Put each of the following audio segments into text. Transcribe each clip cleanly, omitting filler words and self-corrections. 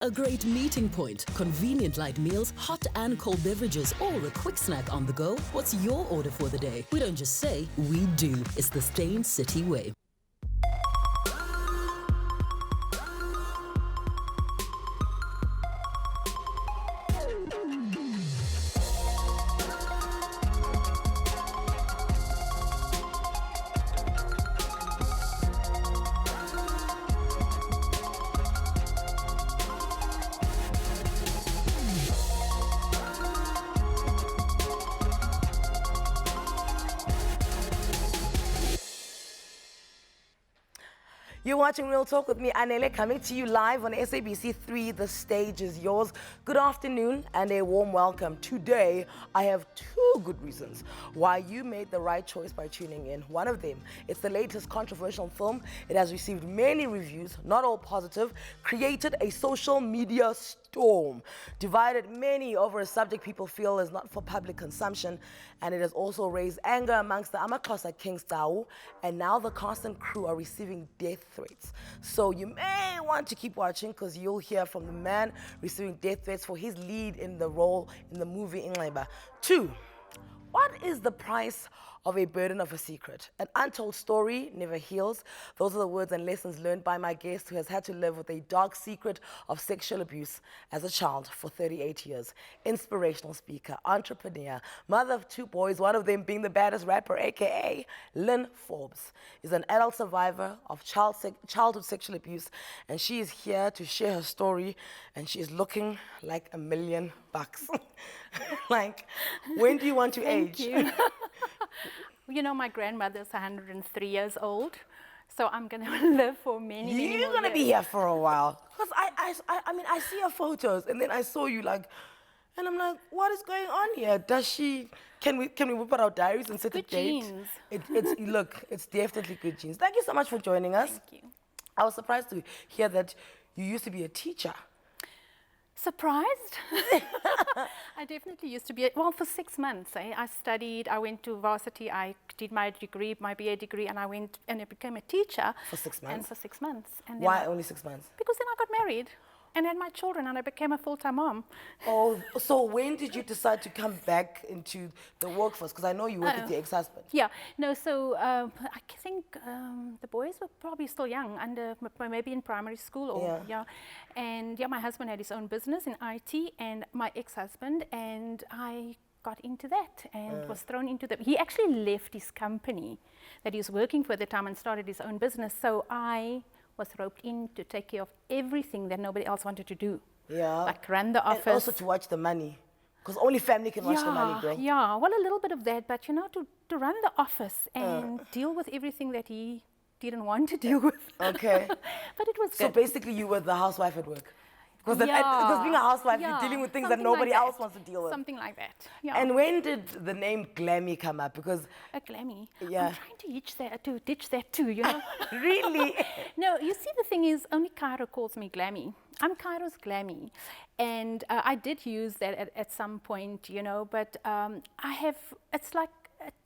A great meeting point, convenient light meals, hot and cold beverages, or a quick snack on the go. What's your order for the day? We don't just say, we do. It's the Stain City way. You're watching Real Talk with me, Anele, coming to you live on SABC 3. The stage is yours. Good afternoon and a warm welcome. Today, I have two good reasons why you made the right choice by tuning in. One of them, it's the latest controversial film. It has received many reviews, not all positive, created a social media storm, divided many over a subject people feel is not for public consumption, and it has also raised anger amongst the Amaxhosa Kings Tau, and now the cast and crew are receiving death threats. So you may want to keep watching because you'll hear from the man receiving death threats for his lead in the role in the movie Inxeba. 2, what is the price of a burden of a secret? An untold story never heals. Those are the words and lessons learned by my guest who has had to live with a dark secret of sexual abuse as a child for 38 years. Inspirational speaker, entrepreneur, mother of 2 boys, one of them being the baddest rapper, aka Lynn Forbes, is an adult survivor of childhood sexual abuse, and she is here to share her story, and she is looking like $1 million. Like, when do you want to age? Thank you. You know, my grandmother's 103 years old, so I'm going to live for many more You're going to be here for a while. Because I mean, I see your photos, and then I saw you like, and I'm like, what is going on here? Can we whip out our diaries and set a date? Good genes. Look, it's definitely good genes. Thank you so much for joining us. Thank you. I was surprised to hear that you used to be a teacher. Surprised? I definitely used to be, well, for 6 months. I studied, I went to varsity, I did my degree, my BA degree, and I went and I became a teacher. For 6 months? And for 6 months. And Why only 6 months? Because then I got married and had my children and I became a full-time mom. Oh, so when did you decide to come back into the workforce? Because I know you worked with your ex-husband. Yeah, no, so I think the boys were probably still young, maybe in primary school or, yeah. And yeah, my husband had his own business in IT and my ex-husband, and I got into that and was thrown into that. He actually left his company that he was working for at the time and started his own business. So I was roped in to take care of everything that nobody else wanted to do. Yeah. Like run the office. And also to watch the money. Because only family can watch the money grow. Yeah, well, a little bit of that, but you know, to run the office and deal with everything that he didn't want to deal with. Okay. But it was good. So basically you were the housewife at work. Because being a housewife, you're dealing with things that nobody else wants to deal with. Something like that. Yeah. And when did the name Glammy come up? Because a Glammy. Yeah. I'm trying to ditch that too, you know. Really? No, you see, the thing is, only Cairo calls me Glammy. I'm Cairo's Glammy, and I did use that at some point, you know. But it's like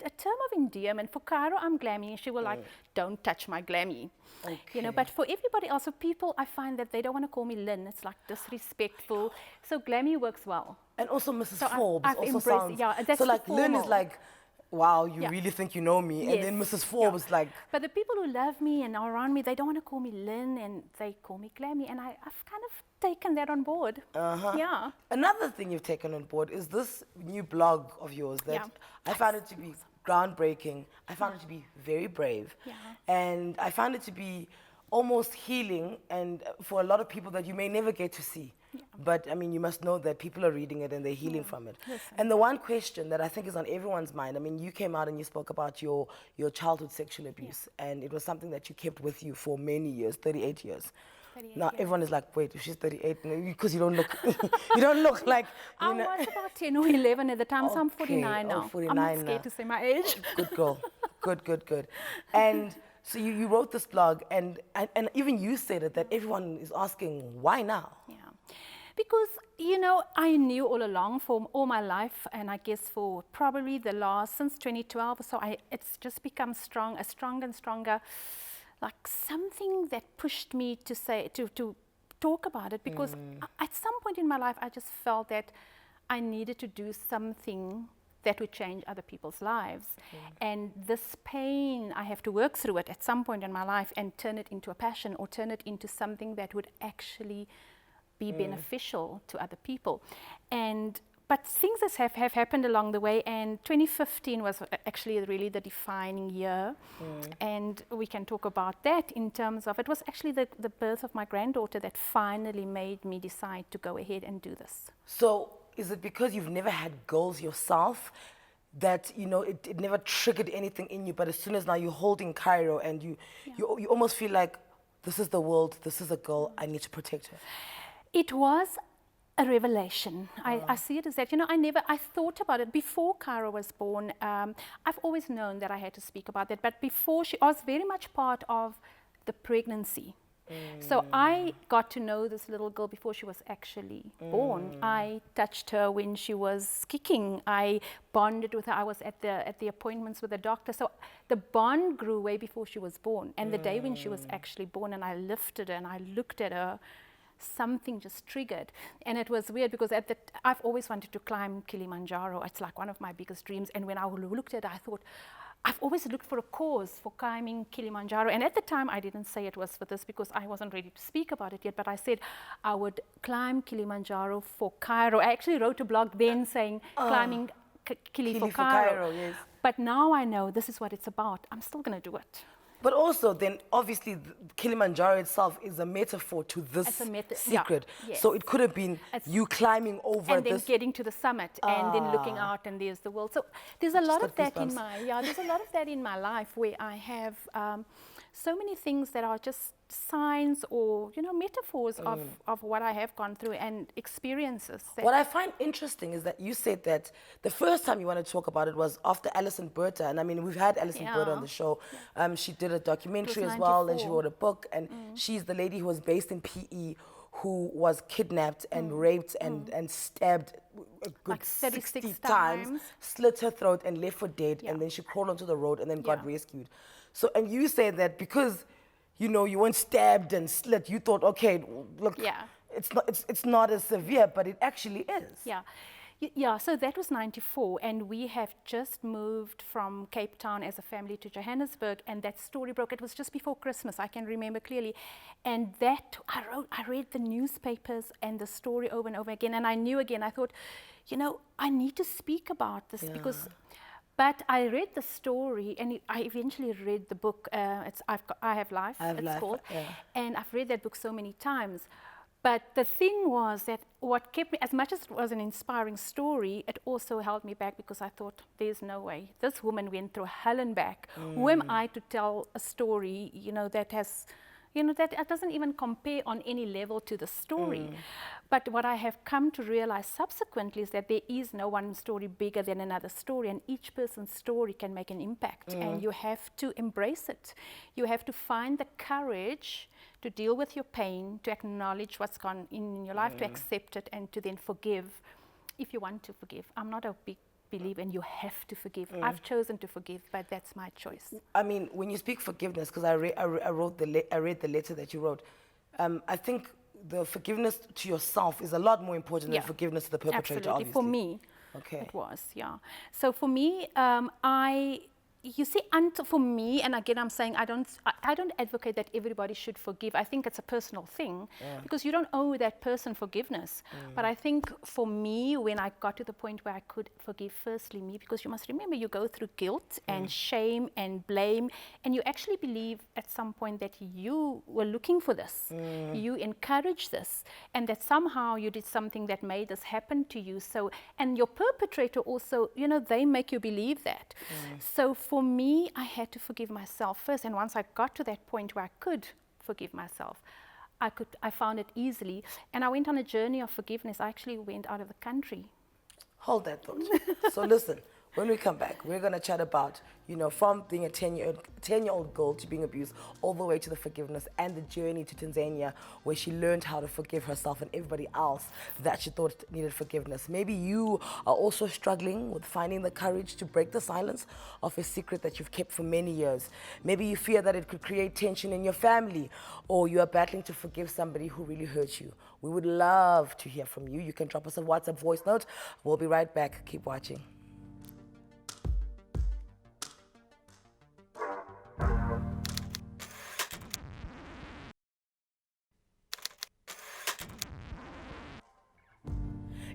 a term of endearment. For Cairo, I'm Glammy. She will like, don't touch my Glammy. Okay. You know, but for everybody else, for people, I find that they don't want to call me Lynn. It's like disrespectful. So Glammy works well. And also Mrs. Forbes also sounds. Yeah, that's so like formal. Lynn is like, wow, you really think you know me? Yes. And then Mrs. Forbes like. But the people who love me and are around me, they don't want to call me Lynn, and they call me Glammy, and I've kind of taken that on board. Yeah. Another thing you've taken on board is this new blog of yours that I found it to be groundbreaking. I found it to be very brave. Yeah. And I found it to be almost healing, and for a lot of people that you may never get to see. Yeah. But I mean, you must know that people are reading it and they're healing from it. Listen. And the one question that I think is on everyone's mind, I mean, you came out and you spoke about your childhood sexual abuse, and it was something that you kept with you for many years, 38 years. Now everyone is like, wait, if she's 38, because you don't look, you don't look like. I was about 10 or 11 at the time, so I'm 49 now. 49 I'm not scared to say my age. Good girl, good. And so you wrote this blog, and even you said it, that everyone is asking, why now? Yeah, because, you know, I knew all along for all my life, and I guess for probably since 2012, so it's just become stronger and stronger. Like something that pushed me to talk about it because at some point in my life, I just felt that I needed to do something that would change other people's lives. And this pain, I have to work through it at some point in my life and turn it into a passion or turn it into something that would actually be beneficial to other people. But things have happened along the way, and 2015 was actually really the defining year. And we can talk about that in terms of, it was actually the birth of my granddaughter that finally made me decide to go ahead and do this. So is it because you've never had girls yourself that, you know, it never triggered anything in you, but as soon as now you're holding Cairo and you almost feel like, this is the world, this is a girl, I need to protect her? It was a revelation. I see it as that, you know, I thought about it before Cairo was born. I've always known that I had to speak about that, but before I was very much part of the pregnancy. So I got to know this little girl before she was actually born. I touched her when she was kicking. I bonded with her. I was at the appointments with the doctor. So the bond grew way before she was born. And the day when she was actually born and I lifted her and I looked at her, something just triggered. And it was weird because I've always wanted to climb Kilimanjaro. It's like one of my biggest dreams. And when I looked at it, I thought, I've always looked for a cause for climbing Kilimanjaro. And at the time, I didn't say it was for this because I wasn't ready to speak about it yet, but I said I would climb Kilimanjaro for Cairo. I actually wrote a blog then saying climbing Kili for Cairo. Yes. But now I know this is what it's about. I'm still going to do it. But also, then, obviously, Kilimanjaro itself is a metaphor to this secret. Yeah, yes. So it could have been you climbing over and then getting to the summit and then looking out and there's the world. So there's a lot of that in there's a lot of that in my life where I have so many things that are just signs or, you know, metaphors of what I have gone through and experiences. What I find interesting is that you said that the first time you wanted to talk about it was after Alison Berta, and I mean, we've had Alison Berta on the show. She did a documentary as well, and she wrote a book, and she's the lady who was based in PE who was kidnapped and raped and stabbed a good like 60 times, slit her throat and left for dead, and then she crawled onto the road and then got rescued. So, and you say that because, you know, you weren't stabbed and slit, you thought, okay, look, it's not as severe, but it actually is. Yeah, so that was 94, and we have just moved from Cape Town as a family to Johannesburg, and that story broke. It was just before Christmas, I can remember clearly. And that, I read the newspapers and the story over and over again, and I knew again, I thought, you know, I need to speak about this because... But I read the story, and I eventually read the book. I Have Life, it's called. And I've read that book so many times. But the thing was that what kept me, as much as it was an inspiring story, it also held me back because I thought, there's no way. This woman went through hell and back. Who am I to tell a story, you know, that has... You know, that doesn't even compare on any level to the story. But what I have come to realize subsequently is that there is no one story bigger than another story, and each person's story can make an impact, and you have to embrace it. You have to find the courage to deal with your pain, to acknowledge what's gone in your life, to accept it, and to then forgive if you want to forgive. I'm not a big believer in you have to forgive. I've chosen to forgive, but that's my choice. I mean, when you speak forgiveness, because I read the letter that you wrote, I think the forgiveness to yourself is a lot more important than forgiveness to the perpetrator. Absolutely. Obviously. For me, it was, So for me, you see, for me, and again, I'm saying I don't advocate that everybody should forgive. I think it's a personal thing because you don't owe that person forgiveness. But I think for me, when I got to the point where I could forgive, firstly me, because you must remember you go through guilt and shame and blame, and you actually believe at some point that you were looking for this, you encouraged this, and that somehow you did something that made this happen to you. So, and your perpetrator also, you know, they make you believe that. So for me, I had to forgive myself first, and once I got to that point where I could forgive myself, I found it easily, and I went on a journey of forgiveness. I actually went out of the country. Hold that thought. So listen, When we come back, we're going to chat about, you know, from being a 10-year-old girl to being abused, all the way to the forgiveness and the journey to Tanzania, where she learned how to forgive herself and everybody else that she thought needed forgiveness. Maybe you are also struggling with finding the courage to break the silence of a secret that you've kept for many years. Maybe you fear that it could create tension in your family, or you are battling to forgive somebody who really hurt you. We would love to hear from you. You can drop us a WhatsApp voice note. We'll be right back. Keep watching.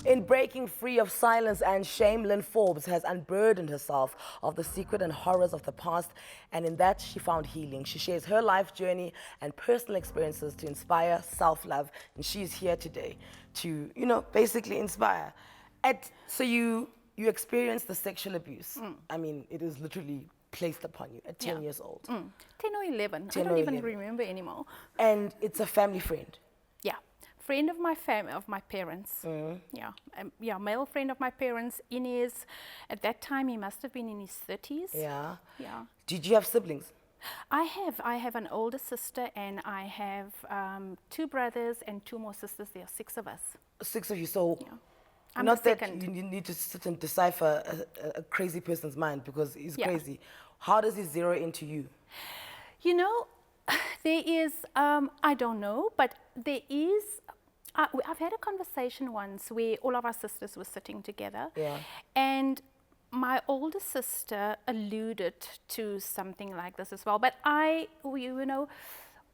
In breaking free of silence and shame, Lynn Forbes has unburdened herself of the secret and horrors of the past, and in that she found healing. She shares her life journey and personal experiences to inspire self-love, and she's here today to, you know, basically inspire. So you experienced the sexual abuse. I mean, it is literally placed upon you at 10 years old. 10 or 11. 10 I don't or even 11. remember anymore. And it's a family friend. Yeah. Friend of my parents. Yeah, male friend of my parents. At that time, he must have been in his 30s. Yeah. Yeah. Did you have siblings? I have an older sister, and I have 2 brothers and 2 more sisters. There are 6 of us. 6 of you, so Yeah. I'm not the that second. you need to sit and decipher a crazy person's mind, because he's Yeah. crazy. How does he zero into you? You know, there is, I don't know, but there is, I've had a conversation once where all of our sisters were sitting together. Yeah. And my older sister alluded to something like this as well. But you know,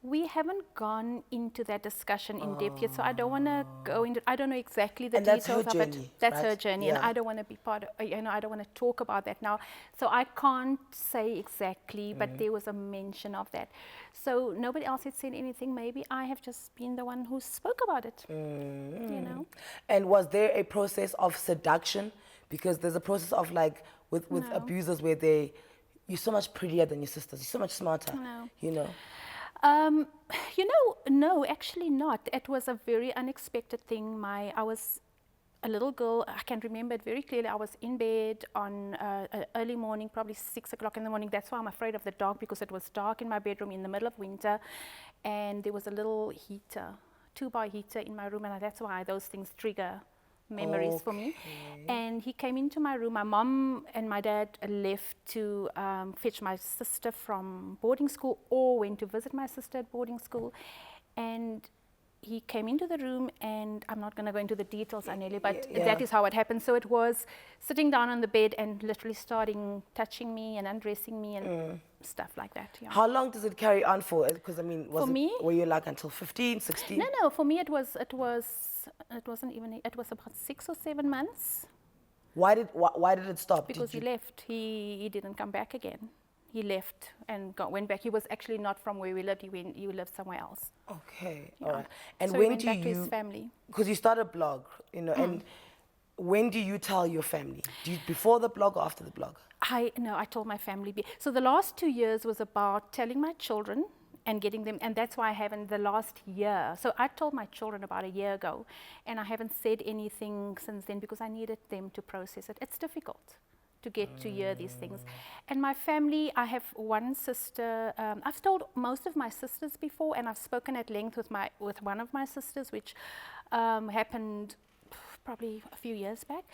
we haven't gone into that discussion in depth yet, so I don't want to go into, I don't know exactly the And that's details her of it. journey, That's right? her journey, Yeah. and I don't want to be part of, you know, I don't want to talk about that now. So I can't say exactly, but there was a mention of that. So nobody else had said anything. Maybe I have just been the one who spoke about it, you know. And was there a process of seduction? Because there's a process of, like, with abusers where you're so much prettier than your sisters, you're so much smarter, No. you know. You know, no, actually not. It was a very unexpected thing. I was a little girl. I can remember it very clearly. I was in bed on early morning, probably 6 o'clock in the morning. That's why I'm afraid of the dark, because it was dark in my bedroom in the middle of winter, and there was a little heater, 2-bar heater in my room, and that's why those things trigger memories for me. And he came into my room. My mom and my dad left to fetch my sister from boarding school, or went to visit my sister at boarding school. And he came into the room, and I'm not going to go into the details, Anele, but that is how it happened. So it was sitting down on the bed and literally starting touching me and undressing me and stuff like that. Yeah. How long does it carry on for? Because, I mean, were you like until 15, 16? No, for me it wasn't even, it was about 6 or 7 months. Why did it stop? Because he left. He didn't come back again. He left and went back. He was actually not from where we lived. He lived somewhere else. Okay, Yeah. all right. And so when he went do back you? to his family. Because you started a blog, you know, and when do you tell your family? Before the blog or after the blog? I told my family. So the last 2 years was about telling my children and getting them, and that's why I haven't the last year. So I told my children about a year ago, and I haven't said anything since then, because I needed them to process it. It's difficult to get to hear these things. And my family, I have one sister, I've told most of my sisters before, and I've spoken at length with one of my sisters, which happened probably a few years back.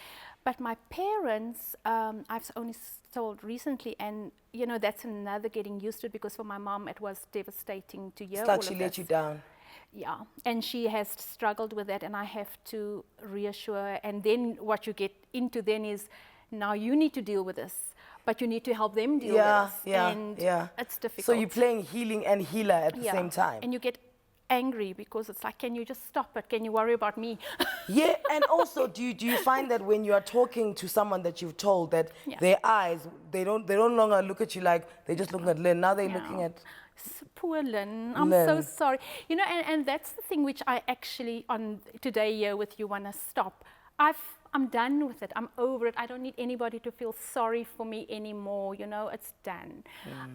But my parents, I've only told recently, and you know, that's another getting used to it, because for my mom it was devastating to hear It's all like of she let this. you down. Yeah, and she has struggled with that, and I have to reassure her. And then what you get into then is, now you need to deal with this, but you need to help them deal with this. And it's difficult. So you're playing healing and healer at the same time. And you get angry, because it's like, can you just stop it? Can you worry about me? Yeah, and also, do you find that when you are talking to someone that you've told, that their eyes, they don't longer look at you like they're just looking at Lynn, now they're looking at... Poor Lynn, I'm so sorry. You know, and that's the thing which I actually, on today here with you, want to stop. I'm done with it. I'm over it. I don't need anybody to feel sorry for me anymore. You know, it's done.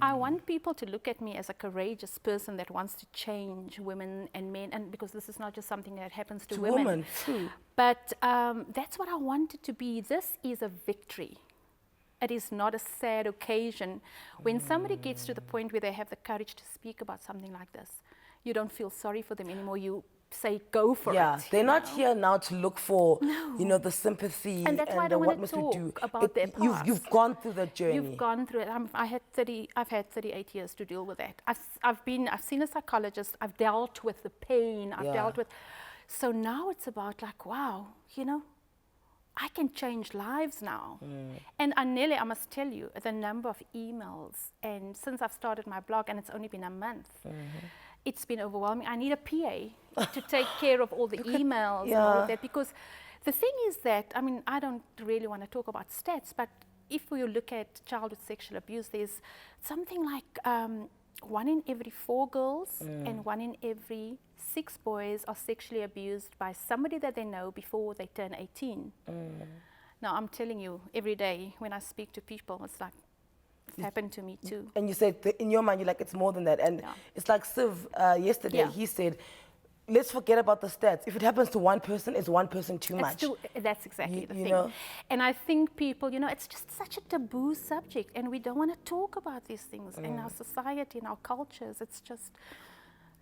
I want people to look at me as a courageous person that wants to change women and men, and because this is not just something that happens to women. Too. But that's what I want it to be. This is a victory. It is not a sad occasion. When somebody gets to the point where they have the courage to speak about something like this, you don't feel sorry for them anymore. You say, go for it. Yeah, they're not here now to look for, you know, the sympathy and that's why I don't what want must to we do. talk about their past. You've gone through that journey. You've gone through it. I've had 38 years to deal with that. I've seen a psychologist. I've dealt with the pain. I've dealt with. So now it's about like, wow, you know, I can change lives now. And Anele, I must tell you, the number of emails, and since I've started my blog, and it's only been a month, it's been overwhelming. I need a PA to take care of all the emails and all of that, because the thing is that, I mean, I don't really want to talk about stats, but if we look at childhood sexual abuse, there's something like 1 in every 4 girls and 1 in every 6 boys are sexually abused by somebody that they know before they turn 18. Now, I'm telling you, every day when I speak to people, it's like, it's happened to me too. And you said, in your mind, you're like, it's more than that. And it's like Siv, yesterday, he said, let's forget about the stats. If it happens to one person, it's one person too much. That's exactly the thing. Know? And I think people, you know, it's just such a taboo subject, and we don't want to talk about these things in our society, in our cultures. It's just,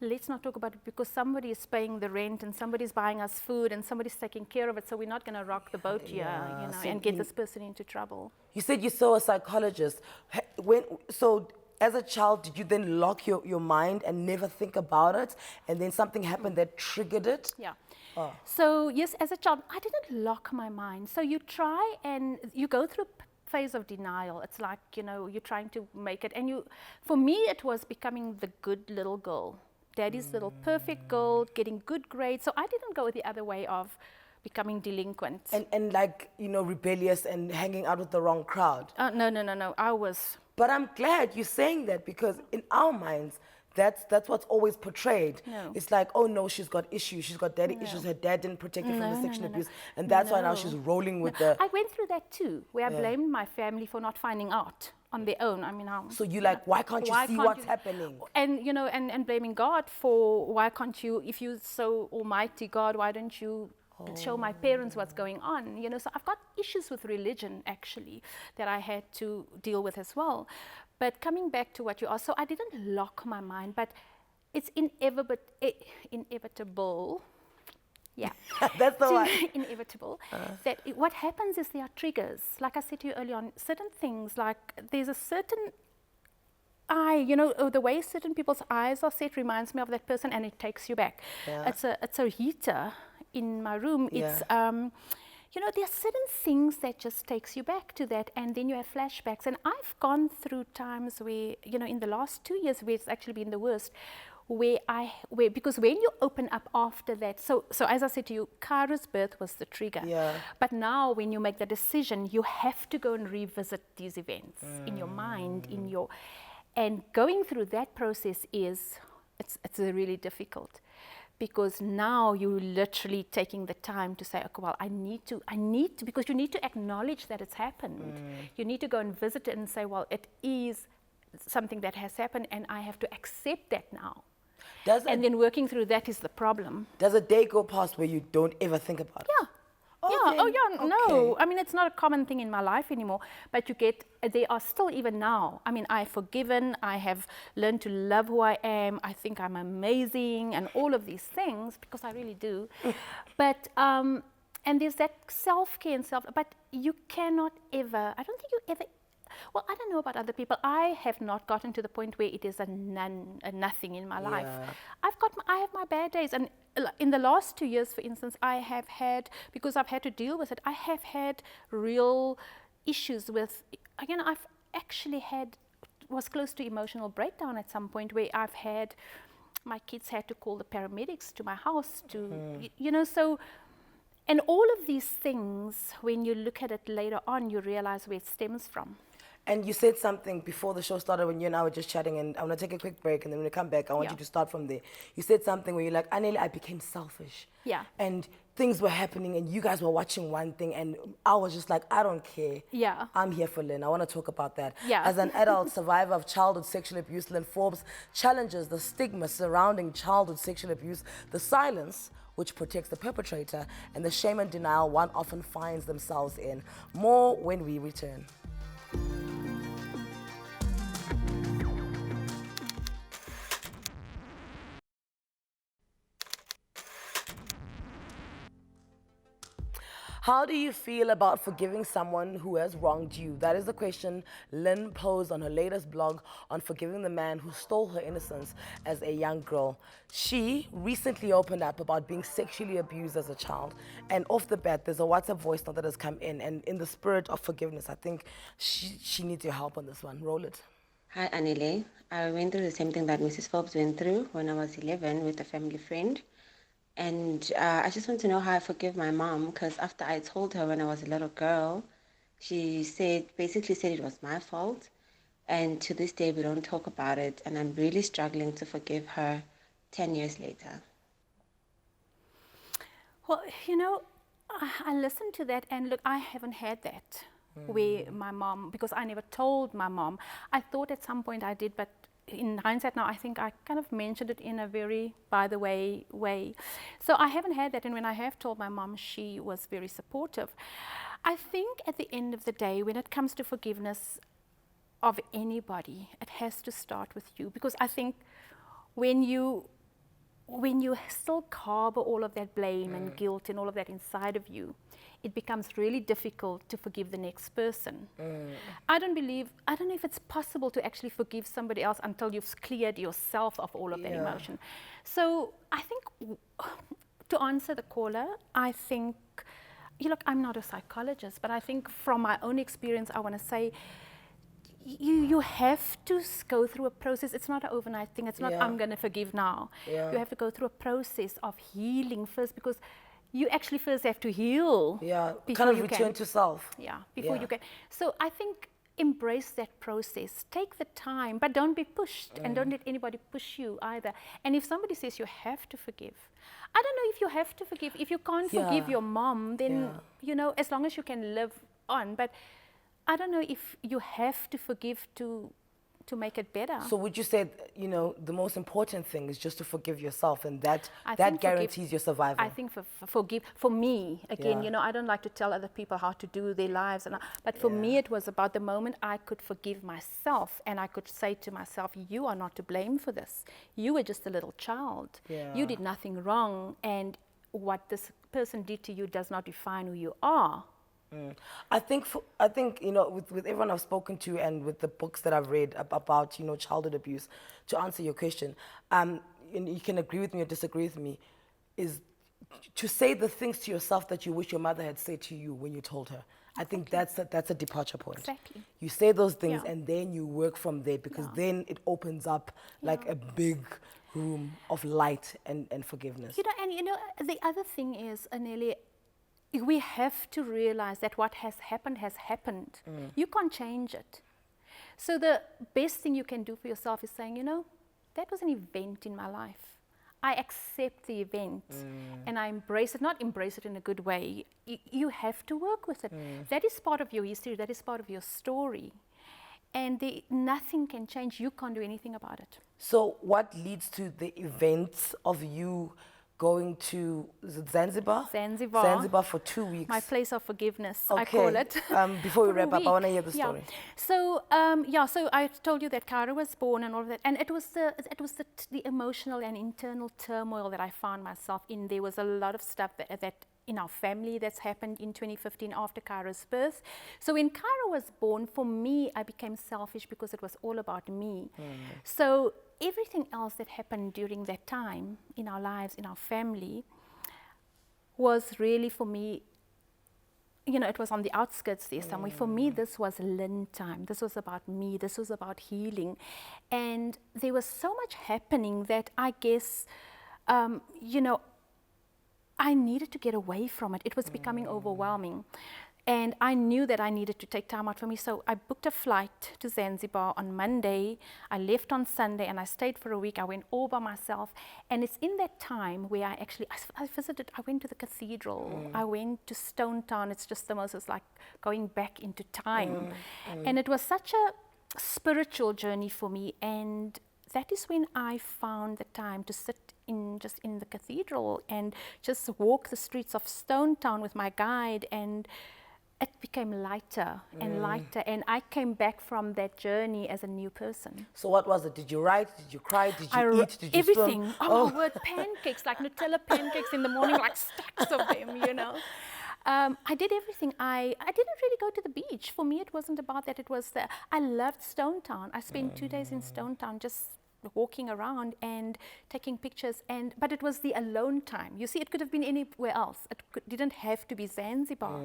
let's not talk about it, because somebody is paying the rent and somebody's buying us food and somebody's taking care of it, so we're not going to rock the boat here, you know, and get this person into trouble. You said you saw a psychologist. So as a child, did you then lock your mind and never think about it, and then something happened that triggered it? Yeah. So yes, as a child, I didn't lock my mind. So you try and you go through a phase of denial. It's like, you know, you're trying to make it, and for me, it was becoming the good little girl. Daddy's little perfect girl, getting good grades. So I didn't go the other way of becoming delinquent. And like, you know, rebellious and hanging out with the wrong crowd. No. I was. But I'm glad you're saying that, because in our minds, that's what's always portrayed. No. It's like, oh no, she's got issues. She's got daddy issues. Her dad didn't protect her from the sexual abuse. And that's why now she's rolling with the... I went through that too, where I blamed my family for not finding out on their own. I mean, so you like, why can't you see what's happening? And, you know, and blaming God for, why can't you, if you're so almighty God, why don't you show my parents what's going on? You know, so I've got issues with religion, actually, that I had to deal with as well. But coming back to what you asked, so I didn't lock my mind, but it's inevitable. Yeah, that's the one. Inevitable. That what happens is there are triggers. Like I said to you earlier on, certain things, like there's a certain eye, you know, the way certain people's eyes are set reminds me of that person, and it takes you back. It's a heater in my room. It's you know, there are certain things that just takes you back to that, and then you have flashbacks. And I've gone through times where, you know, in the last 2 years, where it's actually been the worst, because when you open up after that, so as I said to you, Kara's birth was the trigger. But now when you make the decision, you have to go and revisit these events in your mind, and going through that process it's really difficult. Because now you're literally taking the time to say, okay, well, I need to, because you need to acknowledge that it's happened. You need to go and visit it and say, well, it is something that has happened, and I have to accept that now. And then working through that is the problem. Does a day go past where you don't ever think about it? Yeah. No. I mean, it's not a common thing in my life anymore, but they are still, even now. I mean, I've forgiven, I have learned to love who I am, I think I'm amazing, and all of these things, because I really do. But, and there's that self-care and but you cannot ever, I don't think you ever, well, I don't know about other people. I have not gotten to the point where it is a nothing in my life. I have my bad days, and in the last 2 years, for instance, I have had, because I've had to deal with it, I have had real issues with, again, I've actually was close to emotional breakdown at some point, where my kids had to call the paramedics to my house to, you know, so, and all of these things, when you look at it later on, you realize where it stems from. And you said something before the show started, when you and I were just chatting, and I'm going to take a quick break, and then when we come back, I want you to start from there. You said something where you're like, Anele, I became selfish. Yeah. And things were happening, and you guys were watching one thing, and I was just like, I don't care. Yeah. I'm here for Lynn. I want to talk about that. Yeah. As an adult survivor of childhood sexual abuse, Lynn Forbes challenges the stigma surrounding childhood sexual abuse, the silence which protects the perpetrator, and the shame and denial one often finds themselves in. More when we return. How do you feel about forgiving someone who has wronged you? That is the question Lynn posed on her latest blog on forgiving the man who stole her innocence as a young girl. She recently opened up about being sexually abused as a child. And off the bat, there's a WhatsApp voice note that has come in. And in the spirit of forgiveness, I think she needs your help on this one. Roll it. Hi, Anele. I went through the same thing that Mrs. Forbes went through when I was 11 with a family friend. And I just want to know how I forgive my mom, because after I told her when I was a little girl, she basically said it was my fault. And to this day, we don't talk about it. And I'm really struggling to forgive her 10 years later. Well, you know, I listened to that, and look, I haven't had that where my mom, because I never told my mom. I thought at some point I did, but in hindsight now, I think I kind of mentioned it in a very by the way. So I haven't had that, and when I have told my mom, she was very supportive. I think at the end of the day, when it comes to forgiveness of anybody, it has to start with you, because I think when you still harbor all of that blame and guilt and all of that inside of you, it becomes really difficult to forgive the next person. I don't know if it's possible to actually forgive somebody else until you've cleared yourself of all of that emotion. So I think, to answer the caller, I think, look, I'm not a psychologist, but I think from my own experience, I want to say, you have to go through a process. It's not an overnight thing. It's not, I'm going to forgive now. You have to go through a process of healing first, because you actually first have to heal. Kind of return to self. Before you can. So I think embrace that process. Take the time, but don't be pushed, and don't let anybody push you either. And if somebody says you have to forgive, I don't know if you have to forgive. If you can't forgive your mom, then, you know, as long as you can live on. But I don't know if you have to forgive to make it better. So would you say, you know, the most important thing is just to forgive yourself, and that guarantees your survival? I think for me, again, you know, I don't like to tell other people how to do their lives, but for me it was about the moment I could forgive myself, and I could say to myself, you are not to blame for this. You were just a little child. You did nothing wrong, and what this person did to you does not define who you are. I think you know, with everyone I've spoken to and with the books that I've read about, you know, childhood abuse, to answer your question, and you can agree with me or disagree with me, is to say the things to yourself that you wish your mother had said to you when you told her. I think that's a departure point. Exactly. You say those things and then you work from there, because then it opens up like a big room of light and forgiveness. You know, and you know, the other thing is, Anele, we have to realize that what has happened has happened. You can't change it. So the best thing you can do for yourself is saying, you know, that was an event in my life. I accept the event and I embrace it, not embrace it in a good way. You have to work with it. That is part of your history, that is part of your story. And nothing can change. You can't do anything about it. So what leads to the events of you going to, is it Zanzibar? Zanzibar for 2 weeks. My place of forgiveness, I call it. Before we wrap up, I want to hear the story. So, so I told you that Kara was born and all of that, and it was the emotional and internal turmoil that I found myself in. There was a lot of stuff that in our family that's happened in 2015 after Kara's birth. So when Kara was born, for me, I became selfish because it was all about me. So everything else that happened during that time in our lives, in our family, was really for me, you know, it was on the outskirts there somewhere. For me, this was Lynn time. This was about me. This was about healing. And there was so much happening that I guess, you know, I needed to get away from it. It was becoming overwhelming. And I knew that I needed to take time out for me. So I booked a flight to Zanzibar on Monday. I left on Sunday and I stayed for a week. I went all by myself. And it's in that time where I went to the cathedral. I went to Stone Town. It's just the most, it's like going back into time. And it was such a spiritual journey for me. And that is when I found the time to sit in the cathedral and just walk the streets of Stone Town with my guide, and it became lighter and lighter, and I came back from that journey as a new person. So what was it? Did you write? Did you cry? Did you eat? Did you everything. swim? Oh my word, pancakes, like Nutella pancakes in the morning, like stacks of them, you know. I did everything. I didn't really go to the beach. For me, it wasn't about that. It was I loved Stone Town. I spent 2 days in Stone Town just walking around and taking pictures. But it was the alone time. You see, it could have been anywhere else. Didn't have to be Zanzibar.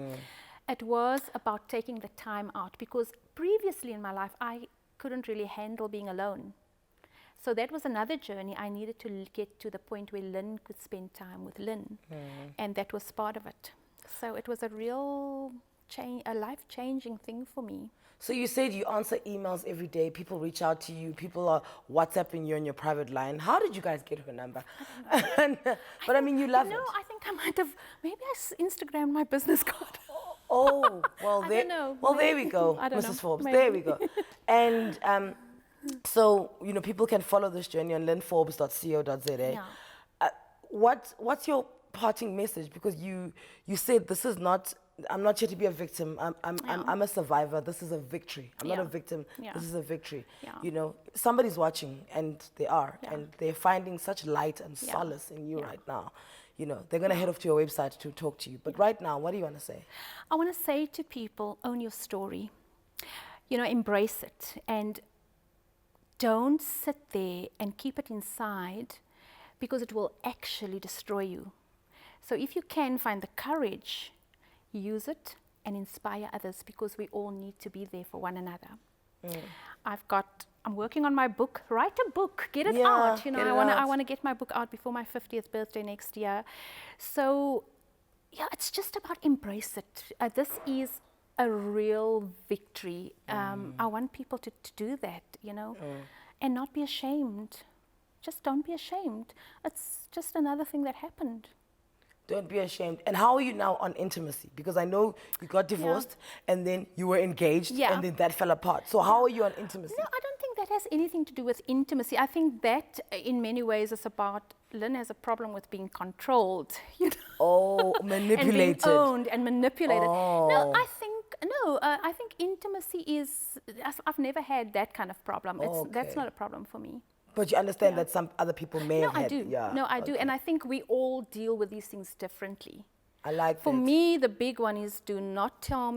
It was about taking the time out, because previously in my life, I couldn't really handle being alone. So that was another journey. I needed to get to the point where Lynn could spend time with Lynn. And that was part of it. So it was a real change, a life-changing thing for me. So you said you answer emails every day. People reach out to you. People are WhatsApping you on your private line. How did you guys get her number? But I mean, you love it. No, I think I might have, maybe I Instagrammed my business card. Oh, well, I don't know. Well, there we go, I don't know. Mrs. Forbes. Maybe. There we go. And so, you know, people can follow this journey on lynnforbes.co.za. Yeah. What's your parting message? Because you said this is not, I'm not here to be a victim. I'm a survivor. This is a victory. I'm not a victim. This is a victory. You know, somebody's watching, and they are, and they're finding such light and solace in you right now. You know, they're going to head off to your website to talk to you. But right now, what do you want to say? I want to say to people, own your story. You know, embrace it. And don't sit there and keep it inside, because it will actually destroy you. So if you can find the courage, use it and inspire others, because we all need to be there for one another. I'm working on my book. Write a book, get it out. You know, I want to get my book out before my 50th birthday next year. So, yeah, it's just about embrace it. This is a real victory. I want people to do that, you know, and not be ashamed. Just don't be ashamed. It's just another thing that happened. Don't be ashamed. And how are you now on intimacy? Because I know you got divorced and then you were engaged and then that fell apart. So how are you on intimacy? No, I don't think that has anything to do with intimacy. I think that in many ways is about, Lynn has a problem with being controlled. You know? Oh, manipulated. And being owned and manipulated. Oh. No, I think intimacy is, I've never had that kind of problem. That's not a problem for me. But you understand that some other people may have had. I do. Yeah. No, I do. And I think we all deal with these things differently. I like For me, the big one is don't tell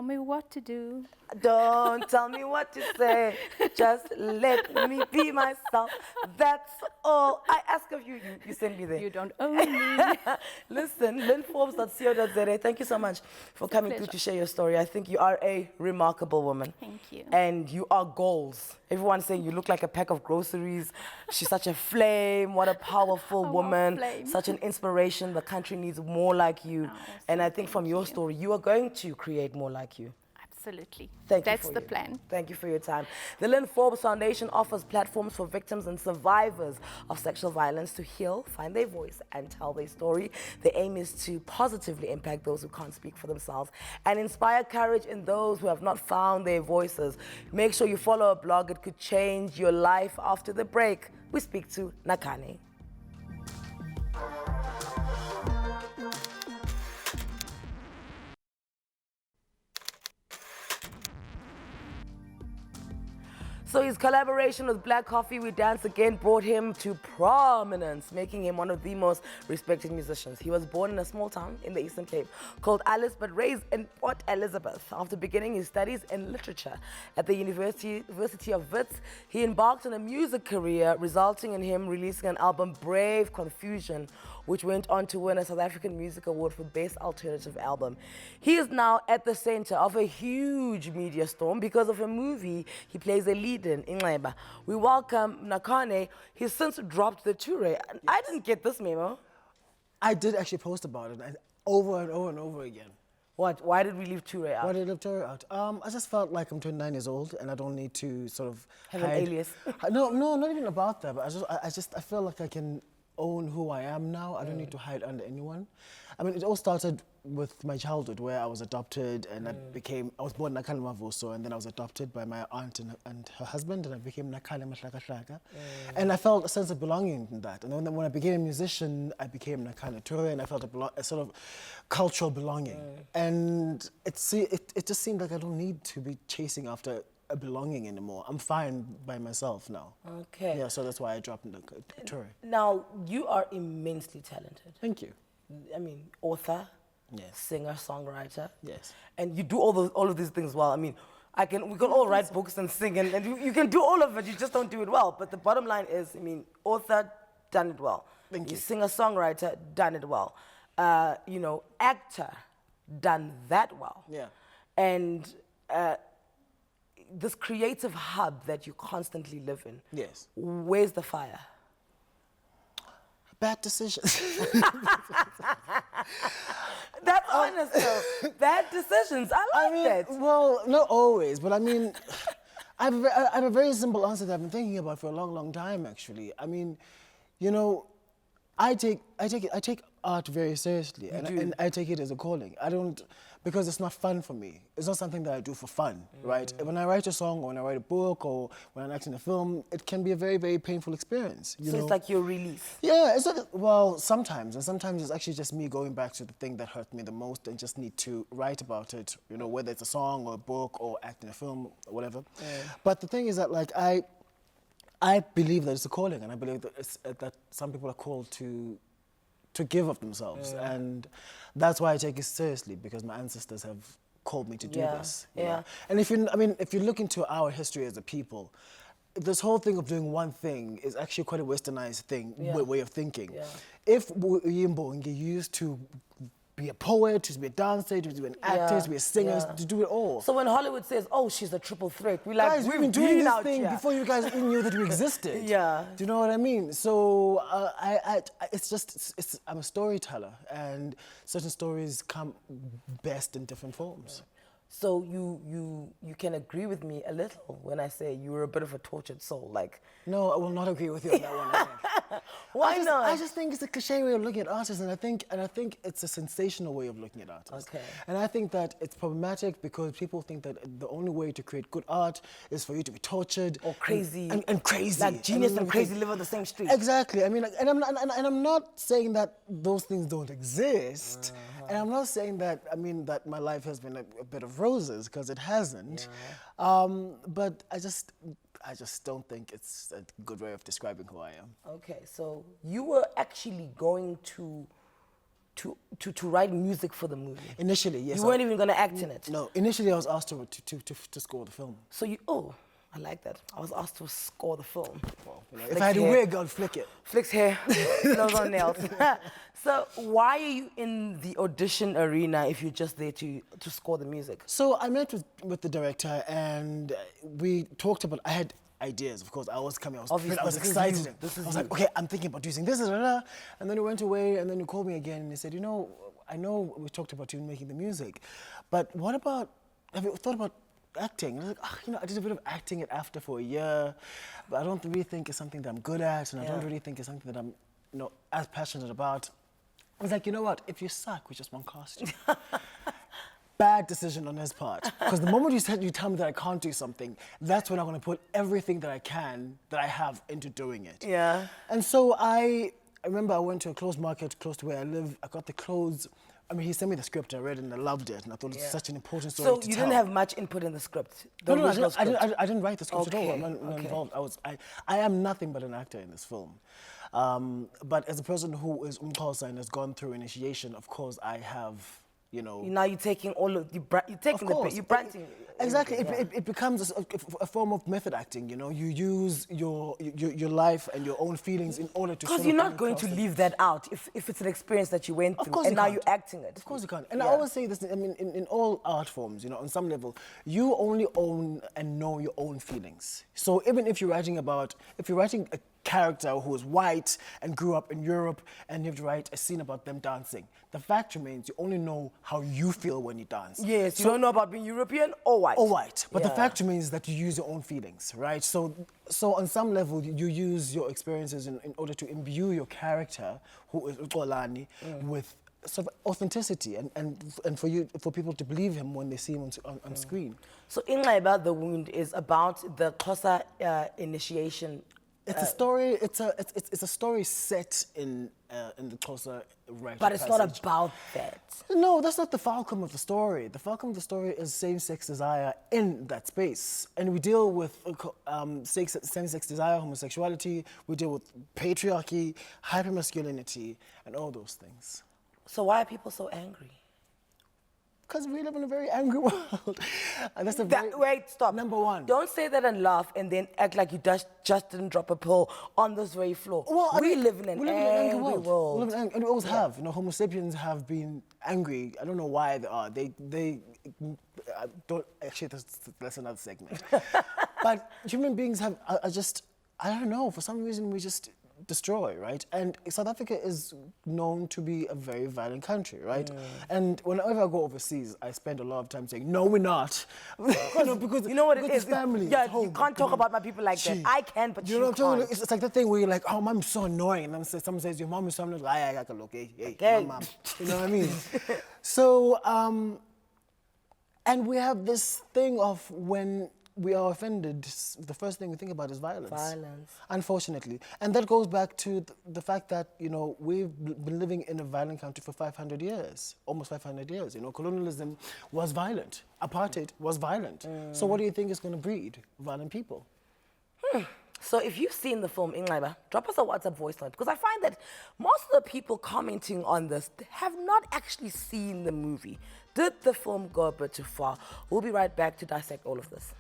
me what to do. Don't tell me what to say. Just let me be myself. That's all I ask of you. You send me there. You don't own me. Listen, lynnforbes.co.za. Thank you so much for coming through to share your story. I think you are a remarkable woman. Thank you. And you are goals. Everyone's saying you look like a pack of groceries. She's such a flame. What a powerful woman. Such an inspiration. The country needs more like you. And I think from your story, you are going to create more like you. Absolutely. That's the plan. Thank you for your time. The Lynn Forbes Foundation offers platforms for victims and survivors of sexual violence to heal, find their voice, and tell their story. The aim is to positively impact those who can't speak for themselves and inspire courage in those who have not found their voices. Make sure you follow a blog. It could change your life. After the break, we speak to Nakhane. So his collaboration with Black Coffee, We Dance Again, brought him to prominence, making him one of the most respected musicians. He was born in a small town in the Eastern Cape called Alice, but raised in Port Elizabeth. After beginning his studies in literature at the University of Wits, he embarked on a music career, resulting in him releasing an album, Brave Confusion, which went on to win a South African Music Award for Best Alternative Album. He is now at the center of a huge media storm because of a movie he plays a lead in, Inxeba. We welcome Nakhane. He's since dropped the Toure. I didn't get this memo. I did actually post about it over and over and over again. What? Why did we leave Toure out? Why did I leave Toure out? I just felt like I'm 29 years old and I don't need to sort of have an alias. No, not even about that. But I feel like I can own who I am now. I don't need to hide under anyone. I mean, it all started with my childhood, where I was adopted and I was born Nakhane Mavuso, and then I was adopted by my aunt and her husband, and I became Nakhane Mahlaka. And I felt a sense of belonging in that. And then when I became a musician, I became Nakhane Toure, and I felt a sort of cultural belonging. And it just seemed like I don't need to be chasing after a belonging anymore. I'm fine by myself now. Okay. Yeah, so that's why I dropped the Toure. Now, you are immensely talented. Thank you. I mean, author, Yes. singer, songwriter. Yes. And you do all of these things well. I mean, we can all write books and sing, and you can do all of it. You just don't do it well. But the bottom line is, I mean, author, done it well. Thank you. Singer, songwriter, done it well. You know, actor, done that well. Yeah. And this creative hub that you constantly live in. Yes. Where's the fire? Bad decisions. That's honest though. Bad decisions. I like that. Well, not always, but I mean, I have a very simple answer that I've been thinking about for a long, long time, actually. I mean, you know, I take art very seriously, and I take it as a calling. I don't, because it's not fun for me. It's not something that I do for fun, right? When I write a song, or when I write a book, or when I act in a film, it can be a very, very painful experience. So it's like your release. Yeah, it's like, well, sometimes, and sometimes it's actually just me going back to the thing that hurt me the most and just need to write about it, you know, whether it's a song or a book or act in a film or whatever. But the thing is that, like, I believe that it's a calling, and I believe that that some people are called to give of themselves, and that's why I take it seriously, because my ancestors have called me to do this. You know? And if you look into our history as a people, this whole thing of doing one thing is actually quite a westernized thing, way of thinking. If Yimbo used to be a poet, to be a dancer, to be an actor, to be a singer, to do it all. So when Hollywood says, "Oh, she's a triple threat," we like, guys, we've been doing this out thing here. before you guys even knew that we existed. Yeah. Do you know what I mean? So it's just I'm a storyteller, and certain stories come best in different forms. So you can agree with me a little when I say you were a bit of a tortured soul, like. No, I will not agree with you on that one. I think. Why not? I just think it's a cliche way of looking at artists, and I think it's a sensational way of looking at artists. Okay. And I think that it's problematic because people think that the only way to create good art is for you to be tortured Or crazy. and crazy. Like genius and everything. crazy live on the same street. Exactly. I mean, like, and I'm not saying that those things don't exist. And I'm not saying that, I mean, that my life has been a bit of roses, because it hasn't. But I just don't think it's a good way of describing who I am. Okay, so you were actually going to write music for the movie. Initially, yes. You weren't even going to act in it. No, initially I was asked to score the film. So I like that. I was asked to score the film. Well, you know, if I had a wig, I'd flick it. Flicks hair, nose on nails. So why are you in the audition arena if you're just there to score the music? So I met with the director, and we talked about, I had ideas, of course. I was excited. I was like, okay, I'm thinking about using this, and then he went away, and then he called me again, and he said, you know, I know we talked about you making the music, but what about, have you thought about acting? And I was like, you know, I did a bit of acting at AFTER for a year, but I don't really think it's something that I'm good at, and I don't really think it's something that I'm, you know, as passionate about. I was like, you know what, if you suck, we just won't cast you. Bad decision on his part, because the moment you tell me that I can't do something, that's when I'm going to put everything that I have into doing it. Yeah. And so I remember I went to a clothes market close to where I live. I got the clothes. I mean, he sent me the script, I read it, and I loved it, and I thought it was such an important story to tell. So you didn't have much input in the script? No, I didn't write the script at all. I'm not involved. I am nothing but an actor in this film. But as a person who is umxhosa and has gone through initiation, of course, I have, you know. Now you're taking you're taking the bit, you're branching. Exactly, it becomes a form of method acting. You know, you use your life and your own feelings in order to. Because you're not going to leave that out if it's an experience that you went through, and now you're acting it. Of course you can't. And I always say this. I mean, in all art forms, you know, on some level, you only own and know your own feelings. So even if you're writing a character who is white and grew up in Europe, and you have to write a scene about them dancing, the fact remains you only know how you feel when you dance. Yes, you don't know about being European or white. Or white. But the fact remains that you use your own feelings, right? So on some level, you use your experiences in order to imbue your character, who is Uxolani, with sort of authenticity and for people to believe him when they see him on screen. So Inxeba, The Wound, is about the Xhosa initiation. It's a story. It's a story set in the Xhosa rite. But it's not about that. No, that's not the fulcrum of the story. The fulcrum of the story is same-sex desire in that space, and we deal with same-sex desire, homosexuality. We deal with patriarchy, hypermasculinity, and all those things. So why are people so angry? because we live in a very angry world. And that's Wait, stop. Number one. Don't say that and laugh and then act like you just didn't drop a pill on this very floor. Well, we live in an angry world. We live in and we always have. You know, Homo sapiens have been angry. I don't know why they are. They don't, actually, that's another segment. But human beings have, I don't know, for some reason we just destroy, right? And South Africa is known to be a very violent country, right? And whenever I go overseas, I spend a lot of time saying, no, we're not. Because you know what it is? Family, yeah, home. you can't talk about my people like that. I can, but you know can't. It's like that thing where you're like, oh, mom's so annoying. And then someone says, your mom is so annoying. I can look, hey, my mom. You know what I mean? So, and we have this thing of when we are offended, the first thing we think about is violence. Violence. Unfortunately. And that goes back to the fact that, you know, we've been living in a violent country for 500 years, almost 500 years. You know, colonialism was violent. Apartheid was violent. So what do you think is going to breed violent people? So if you've seen the film Inxeba, drop us a WhatsApp voice note, because I find that most of the people commenting on this have not actually seen the movie. Did the film go a bit too far? We'll be right back to dissect all of this.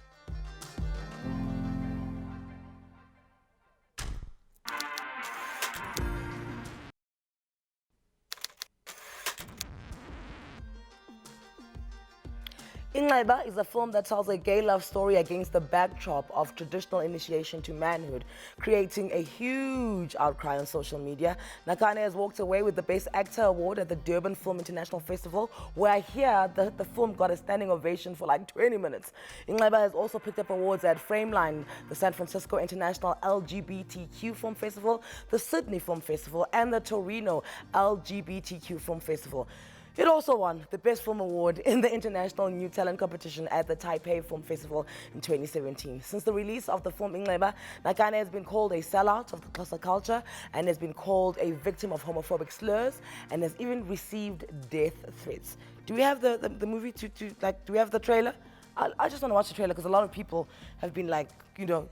Inxeba is a film that tells a gay love story against the backdrop of traditional initiation to manhood, creating a huge outcry on social media. Nakhane has walked away with the Best Actor Award at the Durban Film International Festival, where I hear the film got a standing ovation for like 20 minutes. Inxeba has also picked up awards at Frameline, the San Francisco International LGBTQ Film Festival, the Sydney Film Festival, and the Torino LGBTQ Film Festival. It also won the Best Film Award in the International New Talent Competition at the Taipei Film Festival in 2017. Since the release of the film Inxeba, Nakhane has been called a sellout of the Xhosa culture and has been called a victim of homophobic slurs and has even received death threats. Do we have the movie do we have the trailer? I just want to watch the trailer because a lot of people have been like, you know,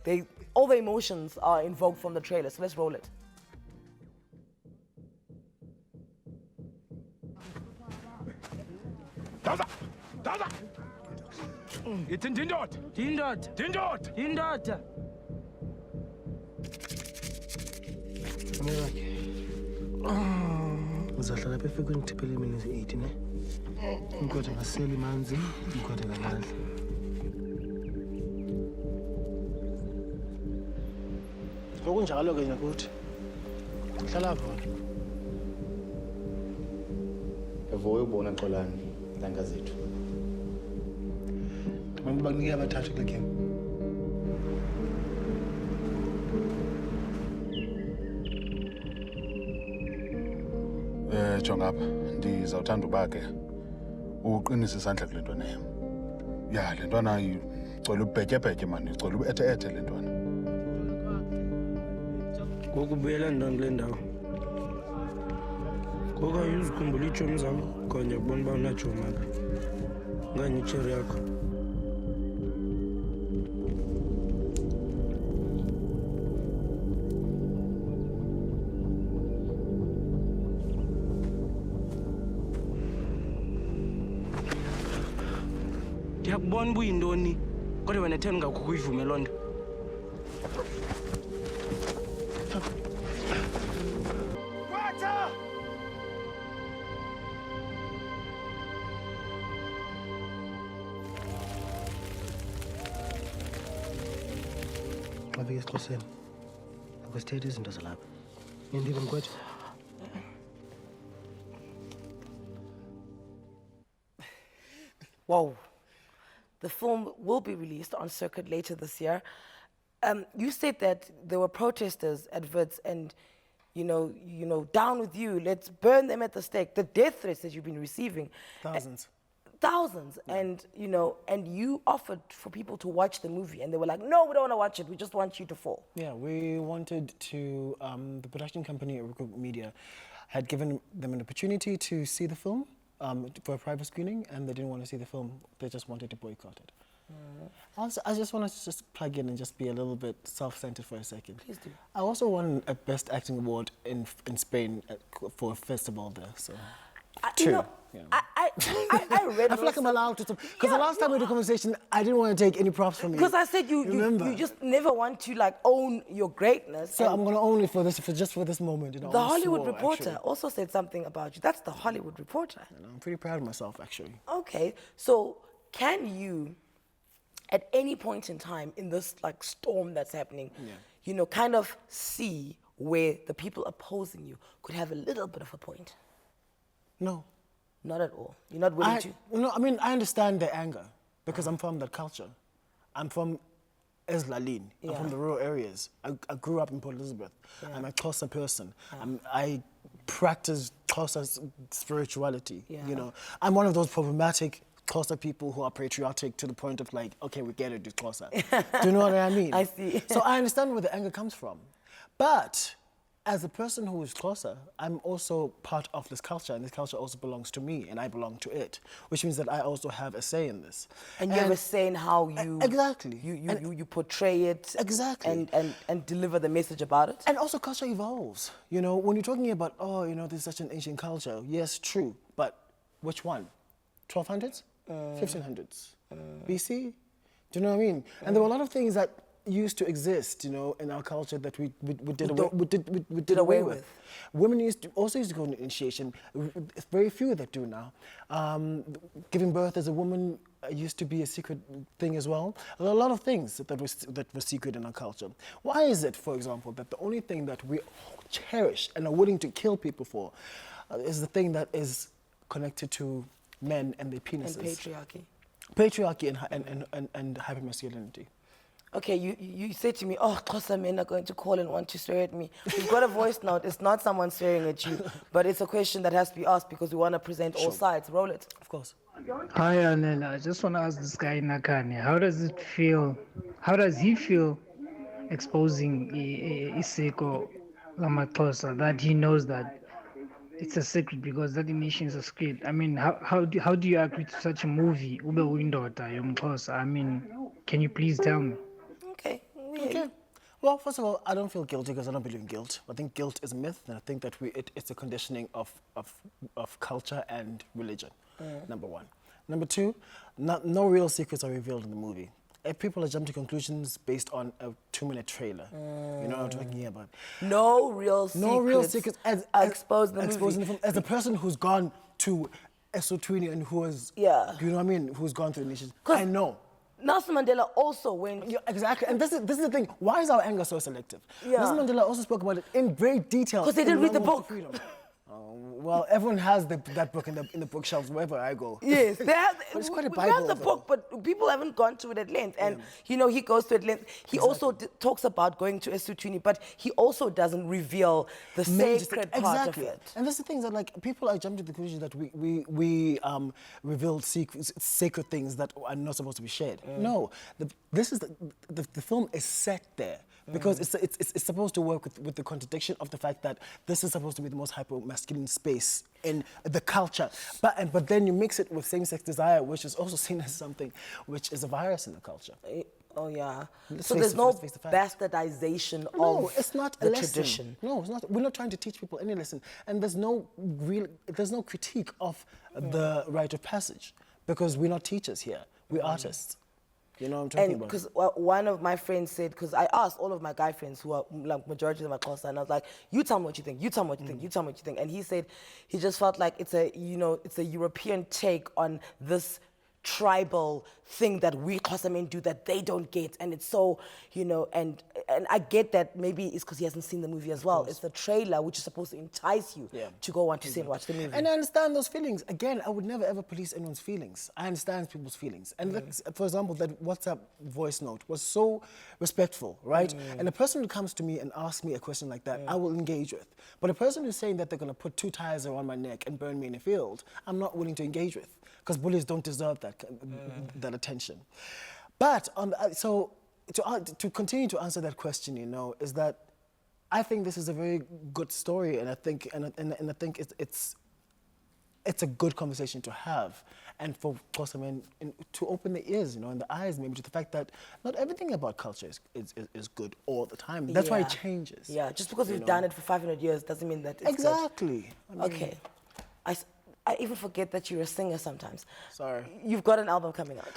all the emotions are invoked from the trailer. So let's roll it. Daza! It's in Dindot! Ngizahlala pha efike ngithiphele mina ezi-8 ne. Ngikwathi ngasela imanzi, ngikwathi ngalala. Ngokunjalo ke nakuthi. Hlala khona. Evoye ubona Xolani langa zethu. Abantu bakunike abathathu kule game. Jonga apha, ndizawuthanda uba ke uqinise isandla kule ntwana yam. Ya, le ntwana icwela ubhetyebhetye mani, icwela ubethe-ethe le ntwana. Ngoku ubuyela ntoni kule ndawo? Ngoku ayuzikhumbula iitshomi zam okanye ukubona uba unatshomi apha. Okanye itsheri yakho. Ndiyakubona uba uyintoni, kodwa wena theni ngakho uyivume loo nto. Xa fika esiXhoseni, akusithetha izinto zalapha. Nindile mkwethu. Whoa. The film will be released on circuit later this year. You said that there were protesters at Wits and, you know, down with you, let's burn them at the stake. The death threats that you've been receiving. Thousands. Thousands. And, you know, and you offered for people to watch the movie and they were like, no, we don't want to watch it. We just want you to fall. Yeah, we wanted to, the production company, Recruit Media, had given them an opportunity to see the film for a private screening, and they didn't want to see the film. They just wanted to boycott it. I just wanted to just plug in and just be a little bit self-centered for a second. Please do. I also won a Best Acting Award in Spain for a festival there. So You know, yeah. I read. I feel like I'm allowed to, because the last time we had a conversation, I didn't want to take any props from you. Because I said you just never want to like own your greatness. So I'm gonna own it just for this moment. You know, the Hollywood Reporter also said something about you. That's the Hollywood Reporter. You know, I'm pretty proud of myself, actually. Okay, so can you, at any point in time in this like storm that's happening, you know, kind of see where the people opposing you could have a little bit of a point? No. Not at all. You're not willing to? No, I mean, I understand their anger because I'm from that culture. I'm from Eslaline. I'm from the rural areas. I grew up in Port Elizabeth. I'm a Xhosa person. I practice Xhosa spirituality. You know, I'm one of those problematic Xhosa people who are patriotic to the point of like, okay, we get it, it's Xhosa. Do you know what I mean? I see. So I understand where the anger comes from. But as a person who is Xhosa, I'm also part of this culture, and this culture also belongs to me, and I belong to it, which means that I also have a say in this. And you have a say in how you... Exactly. You portray it. Exactly. And deliver the message about it. And also culture evolves. You know, when you're talking about, oh, you know, this is such an ancient culture, yes, true, but which one? 1200s? 1500s? BC? Do you know what I mean? And there were a lot of things that used to exist, you know, in our culture that we did away with. Women also used to go on initiation. Very few that do now. Giving birth as a woman used to be a secret thing as well. There are a lot of things that were secret in our culture. Why is it, for example, that the only thing that we cherish and are willing to kill people for is the thing that is connected to men and their penises? And patriarchy. Patriarchy and hypermasculinity. Okay, you said to me, oh, Xhosa men are going to call and want to swear at me. We've got a voice note. It's not someone swearing at you, but it's a question that has to be asked because we want to present all sides. Roll it. Of course. Hi, Anele. I just want to ask this guy Nakhane, how does it feel? How does he feel exposing isiko lamaXhosa that he knows that it's a secret because that initiation is a script? I mean, how do you agree to such a movie? Ube uyindoda yomXhosa. I mean, can you please tell me? Okay. Well, first of all, I don't feel guilty because I don't believe in guilt. I think guilt is a myth, and I think that it's a conditioning of culture and religion, number one. Number two, no real secrets are revealed in the movie. If people are jumping to conclusions based on a 2-minute trailer, you know what I'm talking about. No real secrets are exposed in the movie. As a person who's gone to Eswatini and who has, you know what I mean, who's gone through initiations, I know. Nelson Mandela also went... Yeah, exactly, and this is the thing. Why is our anger so selective? Nelson Mandela also spoke about it in great detail. Because they didn't read the book. Well, everyone has that book in the bookshelves wherever I go. Yes, they have. It's quite a we Bible, have the book, but people haven't gone to it at length. And you know, he goes to it at length. He also talks about going to Eswatini, but he also doesn't reveal the sacred part of it. And that's the thing that like people are jumping to the conclusion that we reveal sacred things that are not supposed to be shared. No, this is the film is set there. Because it's supposed to work with the contradiction of the fact that this is supposed to be the most hyper-masculine space in the culture. But then you mix it with same-sex desire, which is also seen as something which is a virus in the culture. Oh, yeah. So there's no bastardization of it's not the a lesson. tradition. No, it's not. We're not trying to teach people any lesson. And there's no critique of the rite of passage because we're not teachers here. We're artists. You know what I'm talking about? Because one of my friends said, because I asked all of my guy friends who are like majority of them are Xhosa, and I was like, you tell me what you think, you tell me what you think, you tell me what you think. And he said he just felt like it's a European take on this tribal thing that we Xhosa men do that they don't get, and it's so, you know, and I get that maybe it's because he hasn't seen the movie as well. It's the trailer which is supposed to entice you to go want to see and watch the movie. And I understand those feelings. Again, I would never ever police anyone's feelings. I understand people's feelings. And for example, that WhatsApp voice note was so respectful, right? And a person who comes to me and asks me a question like that, I will engage with. But a person who's saying that they're going to put 2 tires around my neck and burn me in a field, I'm not willing to engage with. Because bullies don't deserve that attention. But to continue to answer that question, you know, is that I think this is a very good story, and I think it's a good conversation to have, and for Xhosa men to open their ears, you know, and the eyes maybe to the fact that not everything about culture is good all the time. That's why it changes. Yeah, just because we've done it for 500 years doesn't mean that it's exactly. good. Okay. I even forget that you're a singer sometimes. Sorry. You've got an album coming out.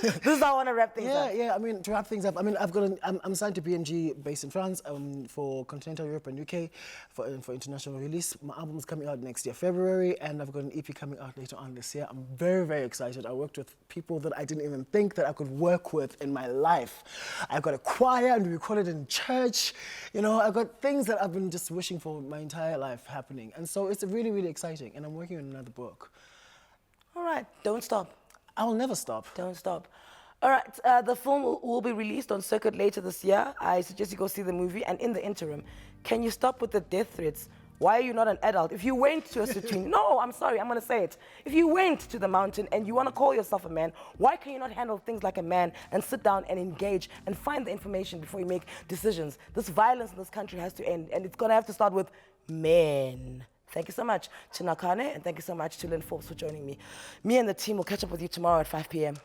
This is how I want to wrap things up. Yeah. I mean, to wrap things up, I mean, I'm signed to BMG based in France for continental Europe and UK for international release. My album is coming out next year, February, and I've got an EP coming out later on this year. I'm very, very excited. I worked with people that I didn't even think that I could work with in my life. I've got a choir and we recorded in church. You know, I've got things that I've been just wishing for my entire life happening. And so it's really, really exciting. And I'm working on another book. All right, don't stop. I will never stop. Don't stop. All right, the film will be released on circuit later this year. I suggest you go see the movie. And in the interim, can you stop with the death threats? Why are you not an adult? If you went to a sitting, no, I'm sorry, I'm going to say it. If you went to the mountain and you want to call yourself a man, why can you not handle things like a man and sit down and engage and find the information before you make decisions? This violence in this country has to end, and it's going to have to start with men. Thank you so much to Nakhane, and thank you so much to Lynn Forbes for joining me. Me and the team will catch up with you tomorrow at 5 p.m.